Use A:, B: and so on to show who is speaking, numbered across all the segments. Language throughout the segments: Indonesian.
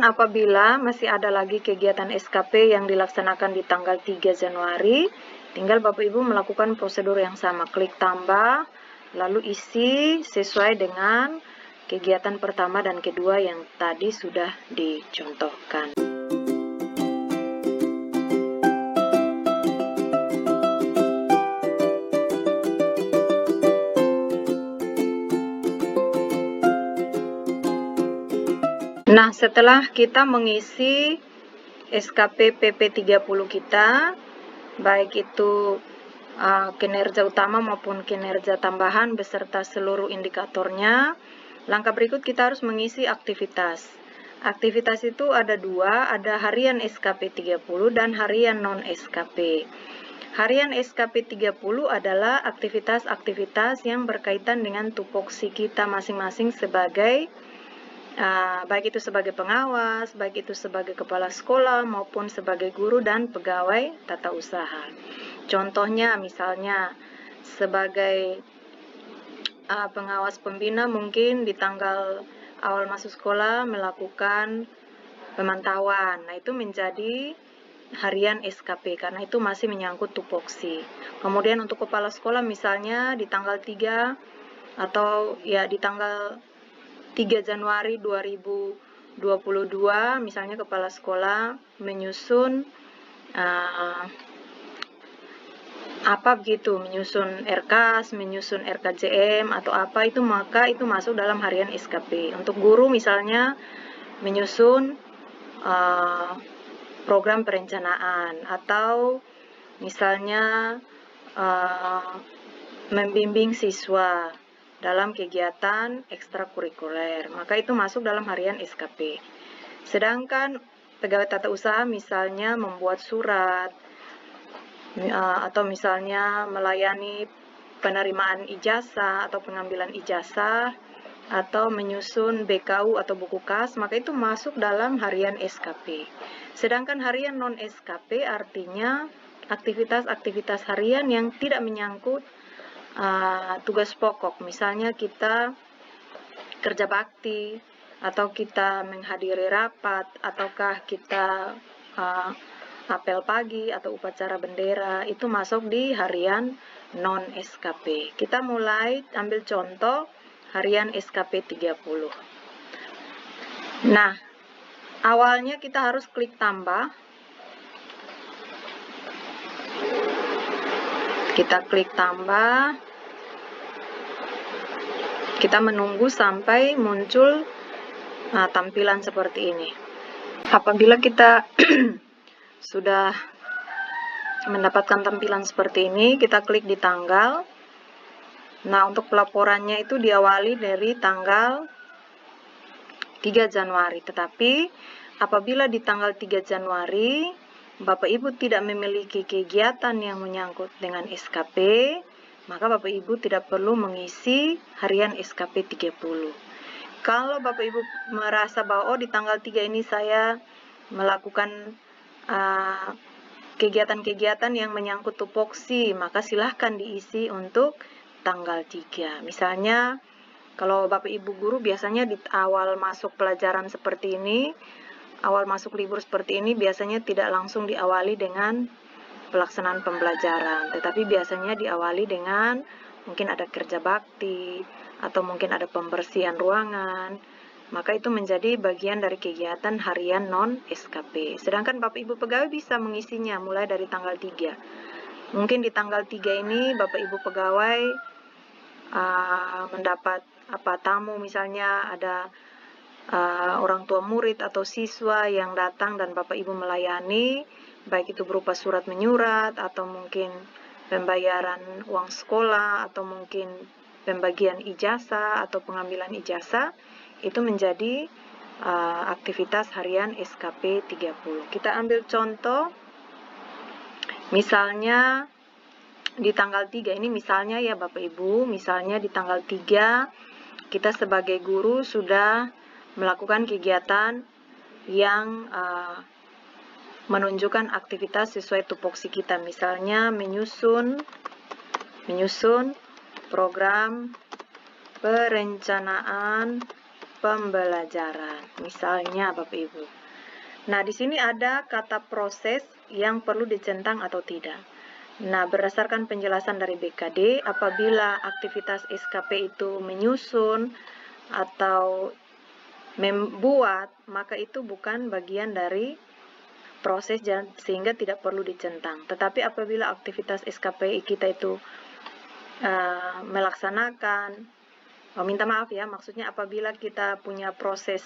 A: Apabila masih ada lagi kegiatan SKP yang dilaksanakan di tanggal 3 Januari, tinggal Bapak Ibu melakukan prosedur yang sama, klik tambah, lalu isi sesuai dengan kegiatan pertama dan kedua yang tadi sudah dicontohkan. Nah, setelah kita mengisi SKP PP 30 kita, baik itu kinerja utama maupun kinerja tambahan beserta seluruh indikatornya, langkah berikut kita harus mengisi aktivitas. Aktivitas itu ada dua, ada harian SKP 30 dan harian non-SKP. Harian SKP 30 adalah aktivitas-aktivitas yang berkaitan dengan tupoksi kita masing-masing sebagai baik itu sebagai pengawas, baik itu sebagai kepala sekolah maupun sebagai guru dan pegawai tata usaha. Contohnya misalnya sebagai pengawas pembina mungkin di tanggal awal masuk sekolah melakukan pemantauan. Nah, itu menjadi harian SKP karena itu masih menyangkut tupoksi. Kemudian untuk kepala sekolah misalnya di tanggal 3 atau ya di tanggal 3 Januari 2022 misalnya kepala sekolah menyusun menyusun RKAS, menyusun RKJM atau apa itu, maka itu masuk dalam harian SKP. Untuk guru misalnya menyusun program perencanaan atau misalnya membimbing siswa dalam kegiatan ekstrakurikuler, maka itu masuk dalam harian SKP. Sedangkan pegawai tata usaha misalnya membuat surat atau misalnya melayani penerimaan ijazah atau pengambilan ijazah atau menyusun BKU atau buku kas, maka itu masuk dalam harian SKP. Sedangkan harian non-SKP artinya aktivitas-aktivitas harian yang tidak menyangkut tugas pokok, misalnya kita kerja bakti, atau kita menghadiri rapat, ataukah kita apel pagi atau upacara bendera, itu masuk di harian non-SKP. Kita mulai ambil contoh harian SKP 30. Nah, awalnya kita harus klik tambah. Kita klik tambah, kita menunggu sampai muncul tampilan seperti ini. Apabila kita sudah mendapatkan tampilan seperti ini, kita klik di tanggal. Nah, untuk pelaporannya itu diawali dari tanggal 3 Januari. Tetapi apabila di tanggal 3 Januari Bapak Ibu tidak memiliki kegiatan yang menyangkut dengan SKP, maka Bapak Ibu tidak perlu mengisi harian SKP 30. Kalau Bapak Ibu merasa bahwa di tanggal 3 ini saya melakukan kegiatan-kegiatan yang menyangkut tupoksi, maka silahkan diisi untuk tanggal 3. Misalnya, kalau Bapak Ibu guru biasanya di awal masuk pelajaran seperti ini, awal masuk libur seperti ini biasanya tidak langsung diawali dengan pelaksanaan pembelajaran, tetapi biasanya diawali dengan mungkin ada kerja bakti atau mungkin ada pembersihan ruangan, maka itu menjadi bagian dari kegiatan harian non-SKP. Sedangkan Bapak Ibu pegawai bisa mengisinya mulai dari tanggal 3. Mungkin di tanggal 3 ini Bapak Ibu pegawai mendapat tamu, misalnya ada orang tua murid atau siswa yang datang dan Bapak Ibu melayani, baik itu berupa surat menyurat atau mungkin pembayaran uang sekolah atau mungkin pembagian ijazah atau pengambilan ijazah, itu menjadi aktivitas harian SKP 30. Kita ambil contoh, misalnya di tanggal 3 ini misalnya ya Bapak Ibu, misalnya di tanggal 3 kita sebagai guru sudah melakukan kegiatan yang menunjukkan aktivitas sesuai tupoksi kita, misalnya menyusun program perencanaan pembelajaran. Misalnya Bapak Ibu. Nah, di sini ada kata proses yang perlu dicentang atau tidak. Nah, berdasarkan penjelasan dari BKD, apabila aktivitas SKP itu menyusun atau membuat, maka itu bukan bagian dari proses sehingga tidak perlu dicentang. Tetapi apabila aktivitas SKP kita itu melaksanakan, minta maaf ya, maksudnya apabila kita punya proses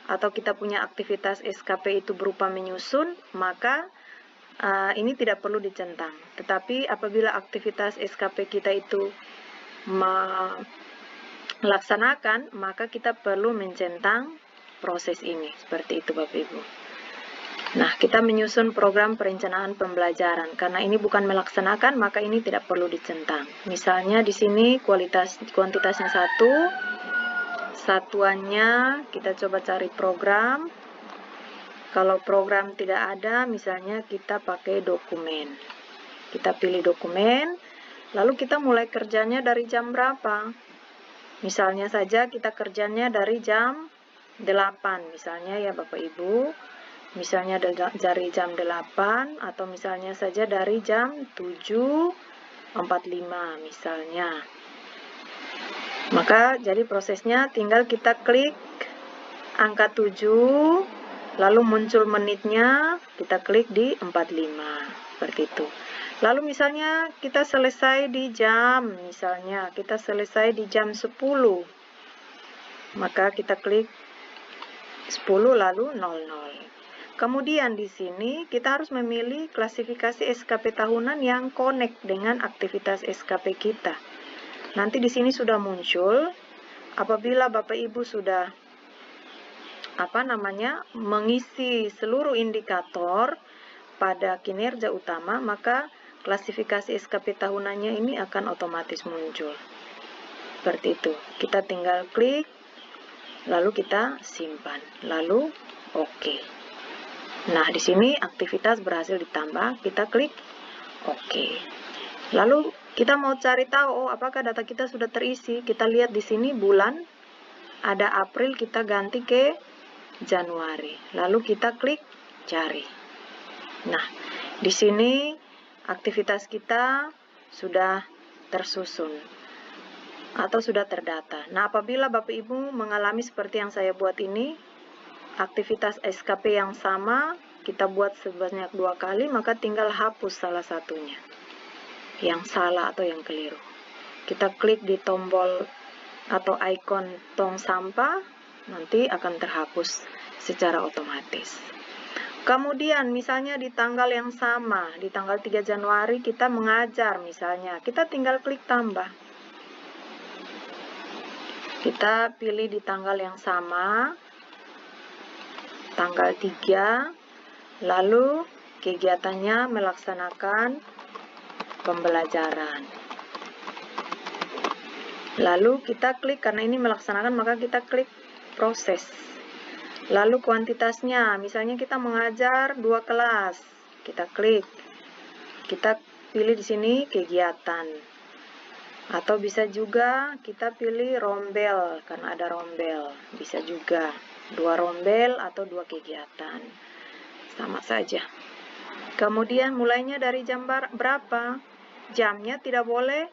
A: atau kita punya aktivitas SKP itu berupa menyusun, maka ini tidak perlu dicentang. Tetapi apabila aktivitas SKP kita itu melaksanakan, maka kita perlu mencentang proses ini. Seperti itu Bapak Ibu. Nah, kita menyusun program perencanaan pembelajaran. Karena ini bukan melaksanakan, maka ini tidak perlu dicentang. Misalnya di sini kuantitasnya 1, satuannya kita coba cari program. Kalau program tidak ada, misalnya kita pakai dokumen. Kita pilih dokumen, lalu kita mulai kerjanya dari jam berapa? Misalnya saja kita kerjanya dari jam 8, misalnya ya Bapak Ibu. Misalnya dari jam 8 atau misalnya saja dari jam 7.45 misalnya. Maka jadi prosesnya tinggal kita klik angka 7, lalu muncul menitnya, kita klik di 45, seperti itu. Lalu misalnya kita selesai di jam, misalnya kita selesai di jam 10, maka kita klik 10 lalu 00. Kemudian di sini kita harus memilih klasifikasi SKP tahunan yang connect dengan aktivitas SKP kita. Nanti di sini sudah muncul, apabila Bapak Ibu sudah mengisi seluruh indikator pada kinerja utama, maka klasifikasi SKP tahunannya ini akan otomatis muncul. Seperti itu. Kita tinggal klik, lalu kita simpan, lalu oke. Nah, di sini aktivitas berhasil ditambah, kita klik oke. Lalu kita mau cari tahu, apakah data kita sudah terisi. Kita lihat di sini bulan, ada April, kita ganti ke Januari. Lalu kita klik cari. Nah, di sini aktivitas kita sudah tersusun atau sudah terdata. Nah, apabila Bapak Ibu mengalami seperti yang saya buat ini, aktivitas SKP yang sama kita buat sebanyak 2 kali, maka tinggal hapus salah satunya yang salah atau yang keliru. Kita klik di tombol atau ikon tong sampah, nanti akan terhapus secara otomatis. Kemudian misalnya di tanggal yang sama, di tanggal 3 Januari kita mengajar misalnya, kita tinggal klik tambah. Kita pilih di tanggal yang sama, tanggal 3, lalu kegiatannya melaksanakan pembelajaran. Lalu kita klik, karena ini melaksanakan, maka kita klik proses. Lalu kuantitasnya, misalnya kita mengajar 2 kelas, kita klik. Kita pilih di sini kegiatan. Atau bisa juga kita pilih rombel, karena ada rombel. Bisa juga 2 rombel atau 2 kegiatan. Sama saja. Kemudian mulainya dari jam berapa? Jamnya tidak boleh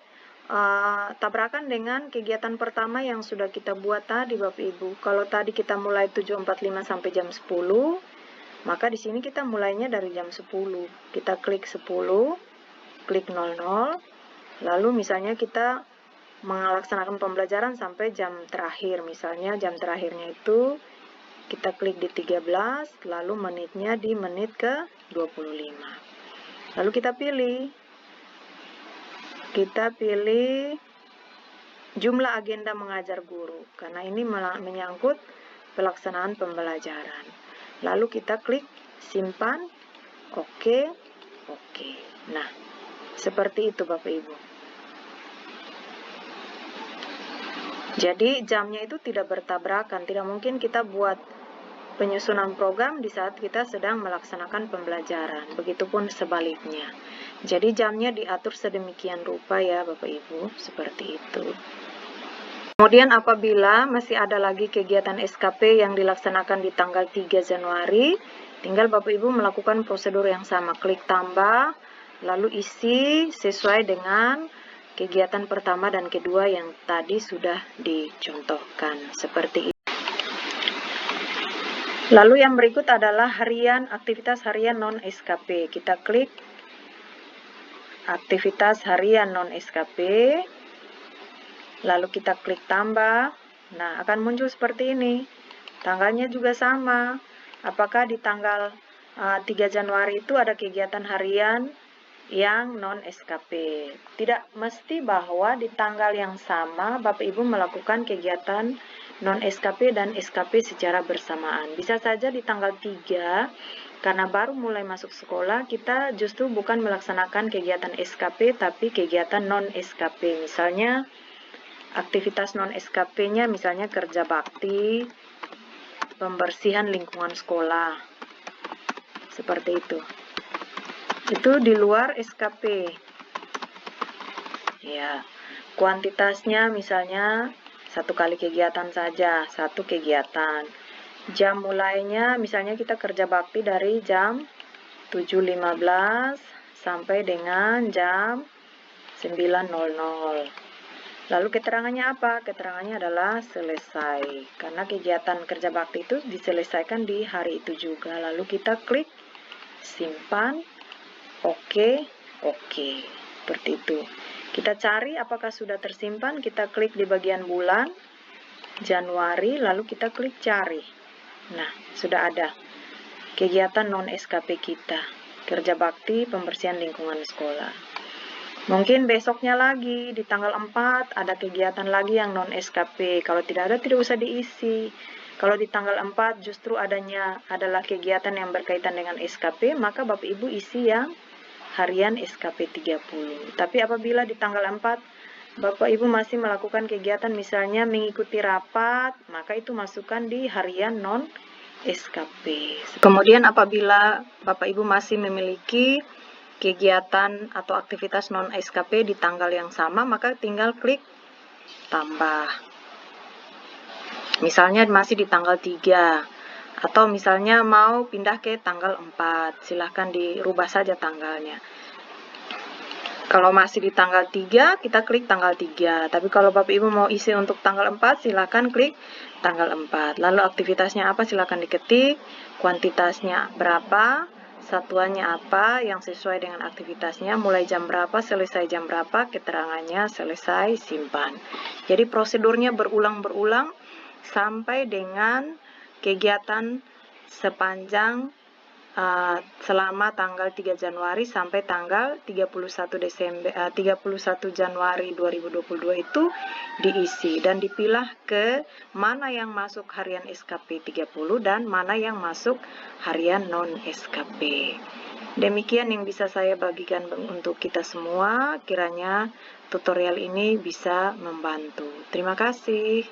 A: tabrakan dengan kegiatan pertama yang sudah kita buat tadi Bapak Ibu. Kalau tadi kita mulai 7.45 sampai jam 10, maka di sini kita mulainya dari jam 10. Kita klik 10, klik 00, lalu misalnya kita melaksanakan pembelajaran sampai jam terakhir. Misalnya jam terakhirnya itu kita klik di 13, lalu menitnya di menit ke 25. Lalu kita pilih jumlah agenda mengajar guru, karena ini menyangkut pelaksanaan pembelajaran. Lalu kita klik simpan, oke. Nah, seperti itu Bapak Ibu. Jadi jamnya itu tidak bertabrakan, tidak mungkin kita buat penyusunan program di saat kita sedang melaksanakan pembelajaran. Begitupun sebaliknya. Jadi jamnya diatur sedemikian rupa ya Bapak Ibu, seperti itu. Kemudian apabila masih ada lagi kegiatan SKP yang dilaksanakan di tanggal 3 Januari, tinggal Bapak Ibu melakukan prosedur yang sama, klik tambah, lalu isi sesuai dengan kegiatan pertama dan kedua yang tadi sudah dicontohkan, seperti itu. Lalu yang berikut adalah aktivitas harian non-SKP. Kita klik aktivitas harian non-SKP. Lalu kita klik tambah. Nah, akan muncul seperti ini. Tanggalnya juga sama. Apakah di tanggal 3 Januari itu ada kegiatan harian yang non-SKP? Tidak mesti bahwa di tanggal yang sama Bapak Ibu melakukan kegiatan non-SKP dan SKP secara bersamaan. Bisa saja di tanggal 3, karena baru mulai masuk sekolah, kita justru bukan melaksanakan kegiatan SKP, tapi kegiatan non-SKP. Misalnya, aktivitas non-SKP-nya misalnya kerja bakti, pembersihan lingkungan sekolah, seperti itu. Itu di luar SKP. Ya, kuantitasnya misalnya 1 kali kegiatan saja, 1 kegiatan. Jam mulainya misalnya kita kerja bakti dari jam 7.15 sampai dengan jam 9.00. Lalu keterangannya apa? Keterangannya adalah selesai. Karena kegiatan kerja bakti itu diselesaikan di hari itu juga. Lalu kita klik simpan, oke. Seperti itu. Kita cari apakah sudah tersimpan. Kita klik di bagian bulan, Januari, lalu kita klik cari. Nah, sudah ada kegiatan non-SKP kita. Kerja bakti, pembersihan lingkungan sekolah. Mungkin besoknya lagi, di tanggal 4, ada kegiatan lagi yang non-SKP. Kalau tidak ada, tidak usah diisi. Kalau di tanggal 4 justru adalah kegiatan yang berkaitan dengan SKP, maka Bapak Ibu isi yang harian SKP 30. Tapi apabila di tanggal 4, Bapak Ibu masih melakukan kegiatan misalnya mengikuti rapat, maka itu masukkan di harian non-SKP. Kemudian apabila Bapak Ibu masih memiliki kegiatan atau aktivitas non-SKP di tanggal yang sama, maka tinggal klik tambah. Misalnya masih di tanggal 3, atau misalnya mau pindah ke tanggal 4, silahkan dirubah saja tanggalnya. Kalau masih di tanggal 3, kita klik tanggal 3. Tapi kalau Bapak Ibu mau isi untuk tanggal 4, silahkan klik tanggal 4. Lalu aktivitasnya apa, silahkan diketik, kuantitasnya berapa, satuannya apa yang sesuai dengan aktivitasnya, mulai jam berapa, selesai jam berapa, keterangannya, selesai, simpan. Jadi prosedurnya berulang-berulang sampai dengan kegiatan sepanjang selama tanggal 3 Januari sampai tanggal 31 Januari 2022 itu diisi dan dipilah ke mana yang masuk harian SKP 30 dan mana yang masuk harian non-SKP. Demikian yang bisa saya bagikan untuk kita semua. Kiranya tutorial ini bisa membantu. Terima kasih.